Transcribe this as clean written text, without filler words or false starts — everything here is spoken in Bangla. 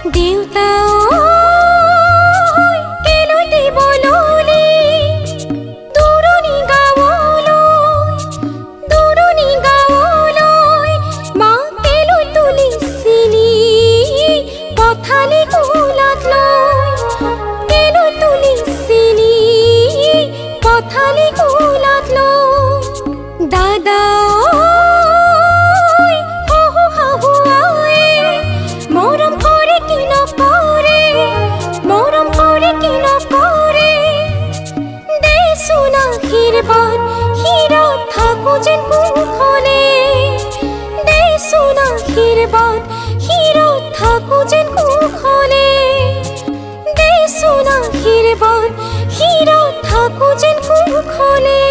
দেউতা কেলতি বললে দূরনি গাওলৈ মা কেলো তুলিছিলি পথালি কোলাত লৈ কেলো তুলিছিলি পথালি কোলাত লৈ দাদা আশীর্বাদ হিরত থাকো যেন কুখলে দেশোন আশীর্বাদ হিরত থাকো যেন কুখলে দেশোন আশীর্বাদ হিরত থাকো যেন কুখলে।